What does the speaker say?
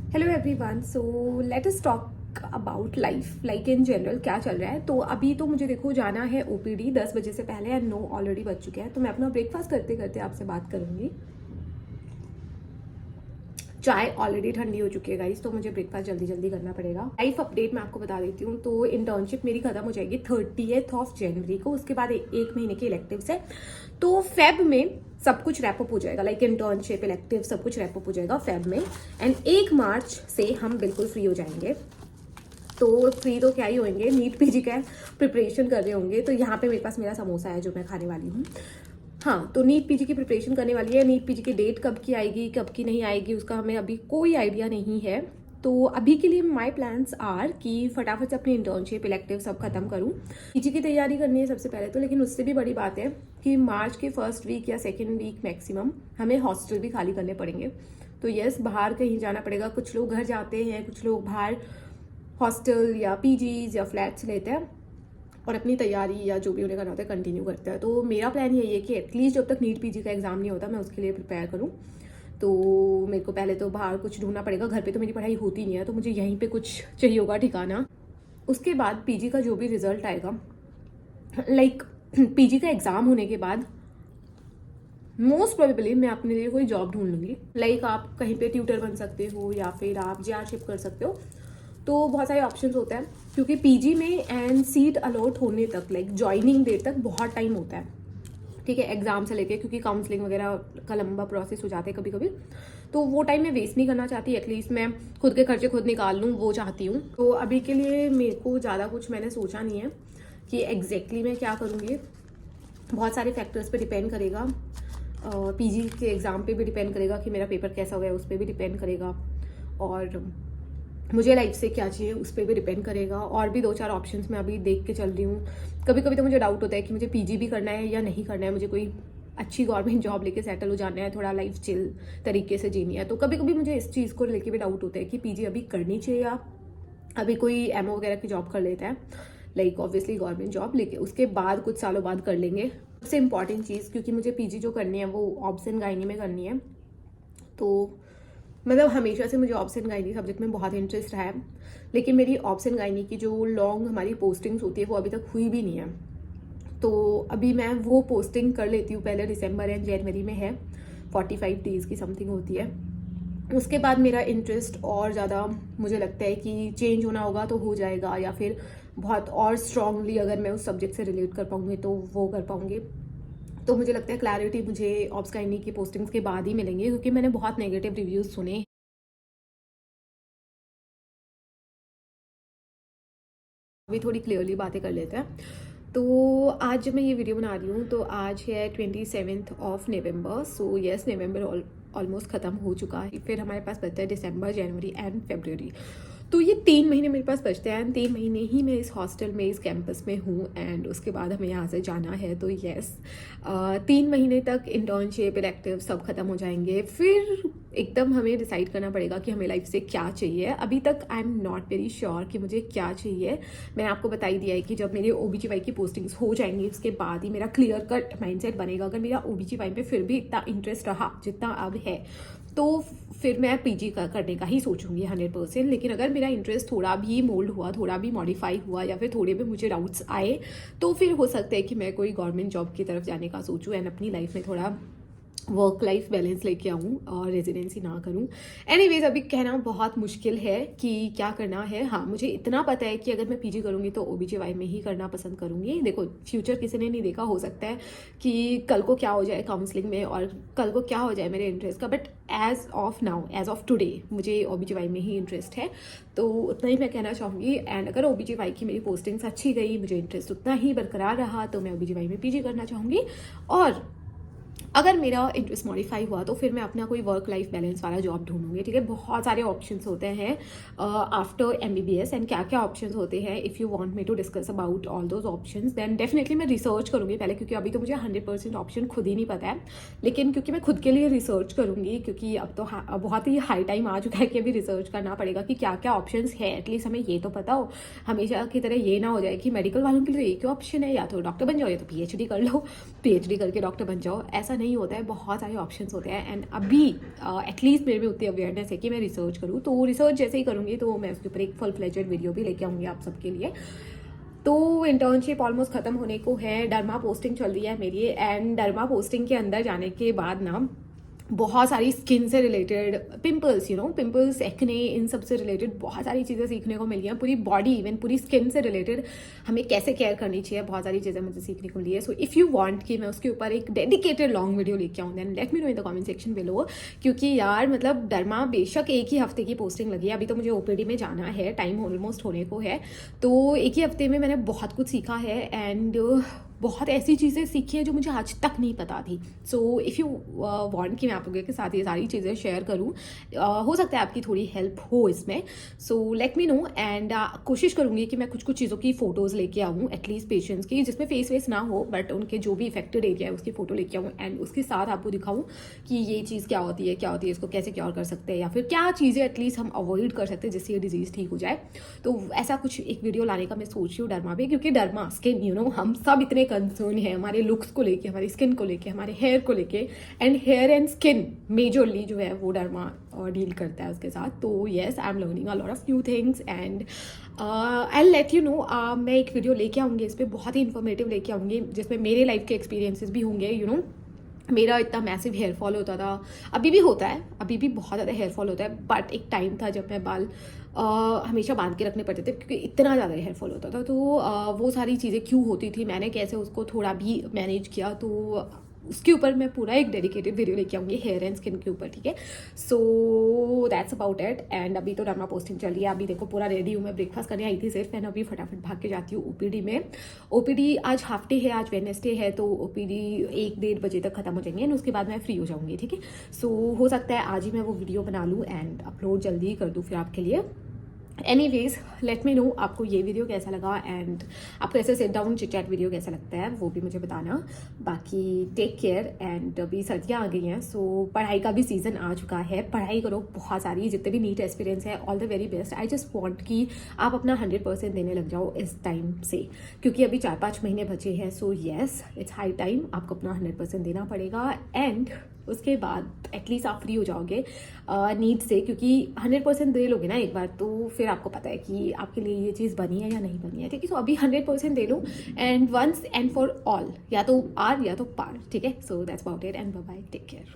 Hello everyone, so let us talk about like in general क्या चल रहा है। तो अभी तो मुझे देखो जाना है ओपीडी 10 बजे से पहले एंड 9 ऑलरेडी बज चुके हैं। तो मैं अपना ब्रेकफास्ट करते करते आपसे बात करूंगी। चाय ऑलरेडी ठंडी हो चुकी है गाइस, तो मुझे ब्रेकफास्ट जल्दी जल्दी करना पड़ेगा। लाइफ अपडेट मैं आपको बता देती हूँ। तो इंटर्नशिप मेरी खत्म हो जाएगी 30 जनवरी को। उसके बाद एक महीने के इलेक्टिव्स है, तो फेब में सब कुछ रैपअप हो जाएगा। लाइक इंटर्नशिप, इलेक्टिव, सब कुछ रैपअप हो जाएगा फेब में। एंड 1 मार्च से हम बिल्कुल फ्री हो जाएंगे। तो फ्री तो क्या ही होंगे, नीट पीजी का प्रिपरेशन कर रहे होंगे। तो यहाँ पे मेरे पास मेरा समोसा है जो मैं खाने वाली हूँ। हाँ, तो नीट पीजी की प्रिपरेशन करने वाली है। नीट पीजी की डेट कब की आएगी, कब की नहीं आएगी, उसका हमें अभी कोई आइडिया नहीं है। तो अभी के लिए माय प्लान्स आर कि फटाफट से अपनी इंटर्नशिप, इलेक्टिव सब खत्म करूँ। पीजी की तैयारी करनी है सबसे पहले तो, लेकिन उससे भी बड़ी बात है कि मार्च के फर्स्ट वीक या सेकेंड वीक मैक्सिमम हमें हॉस्टल भी खाली करने पड़ेंगे। तो यस, बाहर कहीं जाना पड़ेगा। कुछ लोग घर जाते हैं, कुछ लोग बाहर हॉस्टल या पीजीज या फ्लैट्स लेते हैं और अपनी तैयारी या जो भी उन्हें करना होता है कंटिन्यू करते हैं। तो मेरा प्लान यही है कि एटलीस्ट जब तक नीट पीजी का एग्जाम नहीं होता मैं उसके लिए प्रिपेयर करूँ। तो मेरे को पहले तो बाहर कुछ ढूंढना पड़ेगा। घर पे तो मेरी पढ़ाई होती नहीं है, तो मुझे यहीं पे कुछ चाहिए होगा ठिकाना। उसके बाद पीजी का जो भी रिजल्ट आएगा, लाइक पीजी का एग्जाम होने के बाद मोस्ट प्रोबेबली मैं अपने लिए कोई जॉब ढूंढ लूंगी। लाइक आप कहीं पे ट्यूटर बन सकते हो या फिर आप जेआरशिप कर सकते हो। तो बहुत सारे ऑप्शंस होते हैं, क्योंकि पीजी में एंड सीट अलॉट होने तक, लाइक ज्वाइनिंग डेट तक बहुत टाइम होता है। ठीक है, एग्जाम से लेके, क्योंकि काउंसलिंग वगैरह का लंबा प्रोसेस हो जाता है कभी कभी। तो वो टाइम मैं वेस्ट नहीं करना चाहती। एटलीस्ट मैं खुद के खर्चे खुद निकाल लूँ, वो चाहती हूँ। तो अभी के लिए मेरे को ज़्यादा कुछ मैंने सोचा नहीं है कि एग्जैक्टली मैं क्या करूँगी। बहुत सारे फैक्टर्स पे डिपेंड करेगा। पीजी के एग्ज़ाम पे भी डिपेंड करेगा कि मेरा पेपर कैसा हुआ है, उस पर भी डिपेंड करेगा। और मुझे लाइफ से क्या चाहिए उस पर भी डिपेंड करेगा। और भी 2-4 ऑप्शंस मैं अभी देख के चल रही हूँ। कभी कभी तो मुझे डाउट होता है कि मुझे पीजी भी करना है या नहीं करना है। मुझे कोई अच्छी गवर्नमेंट जॉब लेके सेटल हो जाना है, थोड़ा लाइफ चिल तरीके से जीनी है। तो कभी कभी मुझे इस चीज़ को लेके भी डाउट होता है कि पीजी अभी करनी चाहिए या अभी कोई एमओ वगैरह की जॉब कर लेता है, लाइक ऑब्वियसली गवर्नमेंट जॉब, लेकिन उसके बाद कुछ सालों बाद कर लेंगे। सबसे इंपॉर्टेंट चीज़, क्योंकि मुझे पीजी जो करनी है वो ऑब्स एंड गायनी में करनी है। तो मतलब हमेशा से मुझे ऑब्स एंड गायनी सब्जेक्ट में बहुत इंटरेस्ट रहा है, लेकिन मेरी ऑब्स एंड गायनी की जो लॉन्ग हमारी पोस्टिंग्स होती है वो अभी तक हुई भी नहीं है। तो अभी मैं वो पोस्टिंग कर लेती हूँ पहले। दिसंबर एंड जनवरी में है, 45 डेज़ की समथिंग होती है। उसके बाद मेरा इंटरेस्ट और ज़्यादा मुझे लगता है कि चेंज होना होगा तो हो जाएगा, या फिर बहुत और स्ट्रांगली अगर मैं उस सब्जेक्ट से रिलेट कर पाऊँगी तो वो कर पाऊँगी। तो मुझे लगता है क्लैरिटी मुझे ऑब्स गायनी की पोस्टिंग्स के बाद ही मिलेंगे, क्योंकि मैंने बहुत नेगेटिव रिव्यूज़ सुने। अभी थोड़ी क्लियरली बातें कर लेते हैं। तो आज जब मैं ये वीडियो बना रही हूँ तो आज है 27 नवंबर। सो यस, नवंबर ऑलमोस्ट ख़त्म हो चुका है। फिर हमारे पास बचता है दिसंबर, जनवरी एंड फरवरी। तो ये 3 महीने मेरे पास बचते हैं। 3 महीने ही मैं इस हॉस्टल में, इस कैंपस में हूँ एंड उसके बाद हमें यहाँ से जाना है। तो यस, 3 महीने तक इंटर्नशिप, इलेक्टिव सब खत्म हो जाएंगे। फिर एकदम हमें डिसाइड करना पड़ेगा कि हमें लाइफ से क्या चाहिए। अभी तक I am not very sure कि मुझे क्या चाहिए। मैंने आपको बता ही दिया है कि जब मेरी ओबीजीवाई की पोस्टिंग्स हो जाएंगी उसके बाद ही मेरा क्लियर कट माइंडसेट बनेगा। अगर मेरा ओबीजीवाई पे फिर भी इतना इंटरेस्ट रहा जितना अब है, तो फिर मैं पीजी करने का ही सोचूंगी 100%। लेकिन अगर मेरा इंटरेस्ट थोड़ा भी मोल्ड हुआ, थोड़ा भी मॉडिफाई हुआ, या फिर थोड़े भी मुझे डाउट्स आए, तो फिर हो सकता है कि मैं कोई गवर्नमेंट जॉब की तरफ जाने का सोचूं एंड अपनी लाइफ में थोड़ा वर्क लाइफ बैलेंस लेके आऊँ और रेजिडेंसी ना करूँ। एनीवेज, अभी कहना बहुत मुश्किल है कि क्या करना है। हाँ, मुझे इतना पता है कि अगर मैं पीजी करूँगी तो ओबीजीवाई में ही करना पसंद करूँगी। देखो, फ्यूचर किसी ने नहीं देखा, हो सकता है कि कल को क्या हो जाए काउंसलिंग में और कल को क्या हो जाए मेरे इंटरेस्ट का, but as of now, as of today मुझे ओबीजीवाई में ही इंटरेस्ट है। तो उतना ही मैं कहना चाहूँगी। एंड अगर ओबीजीवाई की मेरी पोस्टिंग्स अच्छी गई, मुझे इंटरेस्ट उतना ही बरकरार रहा, तो मैं ओबीजीवाई में पीजी करना चाहूँगी। और अगर मेरा इंटरेस्ट मॉडिफाई हुआ तो फिर मैं अपना कोई वर्क लाइफ बैलेंस वाला जॉब ढूंढूंगी। ठीक है, बहुत सारे ऑप्शंस होते हैं आफ्टर एमबीबीएस। एंड क्या क्या ऑप्शंस होते हैं, if you want me to discuss about all those options then definitely मैं रिसर्च करूंगी पहले, क्योंकि अभी तो मुझे 100% ऑप्शन खुद ही नहीं पता है। लेकिन क्योंकि मैं खुद के लिए रिसर्च करूंगी, क्योंकि अब तो बहुत ही हाई टाइम आ चुका है कि अभी रिसर्च करना पड़ेगा कि क्या क्या ऑप्शंस है। एटलीस्ट हमें ये तो पता हो। हमेशा की तरह ये ना हो जाए कि मेडिकल वालों के लिए एक ही ऑप्शन है, या तो डॉक्टर बन जाओ या तो पीएचडी कर लो, पीएचडी करके डॉक्टर बन जाओ। ऐसा नहीं होता है, बहुत सारे ऑप्शंस होते हैं। एंड अभी एटलीस्ट मेरे में उतनी अवेयरनेस है कि मैं रिसर्च करूँ, तो रिसर्च जैसे ही करूँगी तो मैं उसके ऊपर एक फुल फ्लेजेड वीडियो भी लेके आऊँगी आप सबके लिए। तो इंटर्नशिप ऑलमोस्ट ख़त्म होने को है, डर्मा पोस्टिंग चल रही है मेरी, एंड डर्मा पोस्टिंग के अंदर जाने के बाद ना बहुत सारी स्किन से रिलेटेड, पिंपल्स पिंपल्स, एक्ने, इन सब से रिलेटेड बहुत सारी चीज़ें सीखने को मिली हैं। पूरी बॉडी, इवन पूरी स्किन से रिलेटेड हमें कैसे केयर करनी चाहिए, बहुत सारी चीज़ें मुझे सीखने को मिली है। सो इफ़ यू वांट कि मैं उसके ऊपर एक डेडिकेटेड लॉन्ग वीडियो लेके आऊँ, then let me know in the comment section below. क्योंकि यार मतलब डर्मा बेशक एक ही हफ्ते की पोस्टिंग लगी है, अभी तो मुझे ओपीडी में जाना है, टाइम ऑलमोस्ट होने को है, तो एक ही हफ्ते में मैंने बहुत कुछ सीखा है एंड बहुत ऐसी चीज़ें सीखी है जो मुझे आज तक नहीं पता थी। सो इफ़ यू वांट कि मैं आप लोगों के साथ ये सारी चीज़ें शेयर करूँ, हो सकता है आपकी थोड़ी हेल्प हो इसमें। So let me no, and कोशिश करूँगी कि मैं कुछ कुछ चीज़ों की फ़ोटोज़ लेके आऊँ, एटलीस्ट पेशेंट्स की, जिसमें फेस वेस ना हो, बट उनके जो भी इफेक्टेड एरिया है उसकी फ़ोटो लेके आऊँ, एंड उसके साथ आपको दिखाऊँ कि ये चीज़ क्या होती है, इसको कैसे क्योर कर सकते हैं, या फिर क्या चीज़ें एटलीस्ट हम अवॉइड कर सकते हैं जिससे ये डिजीज़ ठीक हो जाए। तो ऐसा कुछ एक वीडियो लाने का मैं सोच रही हूँ डर्मा पे, क्योंकि डर्मा स्किन हम सब इतने कंसर्न हैं हमारे लुक्स को लेके, हमारी स्किन को लेके, हमारे हेयर को लेके, and hair and skin majorly जो है वो डर्मा डील करता है उसके साथ। तो yes, I am learning a lot of new things, and I let you know. मैं एक वीडियो लेके आऊँगी इस पर, बहुत ही इन्फॉर्मेटिव लेके आऊँगी, जिसमें मेरे लाइफ के एक्सपीरियंसेस भी होंगे। मेरा इतना मैसिव हेयर फॉल होता था, अभी भी होता है, अभी भी बहुत ज़्यादा हेयर फॉल होता है, बट एक टाइम था जब मैं बाल हमेशा बांध के रखने पड़ते थे क्योंकि इतना ज़्यादा हेयर फॉल होता था। तो वो सारी चीज़ें क्यों होती थी, मैंने कैसे उसको थोड़ा भी मैनेज किया, तो उसके ऊपर मैं पूरा एक डेडिकेटेड वीडियो लेके आऊँगी हेयर एंड स्किन के ऊपर, ठीक है। So that's about it. And अभी तो डर्मा पोस्टिंग चल रही है, अभी देखो पूरा रेडी हूँ, मैं ब्रेकफास्ट करने आई थी सिर्फ, मैंने अभी फटाफट भाग के जाती हूँ ओपीडी में। ओपीडी आज हाफ डे है, आज वेडनेसडे है, तो ओपीडी 1-1:30 बजे तक खत्म हो जाएंगे एंड उसके बाद मैं फ्री हो जाऊँगी, ठीक है। सो हो सकता है आज ही मैं वो वीडियो बना लूँ एंड अपलोड जल्दी ही कर दूँ फिर आपके लिए। एनीवेज, लेट मी नो आपको ये वीडियो कैसा लगा, एंड आपको ऐसे sit down chit chat video कैसा लगता है वो भी मुझे बताना। बाकी टेक केयर, एंड अभी सर्दियाँ आ गई हैं, सो पढ़ाई का भी सीज़न आ चुका है, पढ़ाई करो बहुत सारी, जितने भी नीट एक्सपीरियंस है, all the very best. I just want कि आप अपना 100% देने लग जाओ इस टाइम से, क्योंकि अभी 4-5 महीने बचे हैं। So yes, it's high time, आपको अपना 100% देना पड़ेगा, एंड उसके बाद एटलीस्ट आप फ्री हो जाओगे नीड से, क्योंकि 100% दे लोगे ना एक बार, तो फिर आपको पता है कि आपके लिए ये चीज़ बनी है या नहीं बनी है, ठीक है। सो अभी 100% दे लो, and once and for all, या तो आर या तो पार, ठीक है। So that's about it, and bye bye, take care.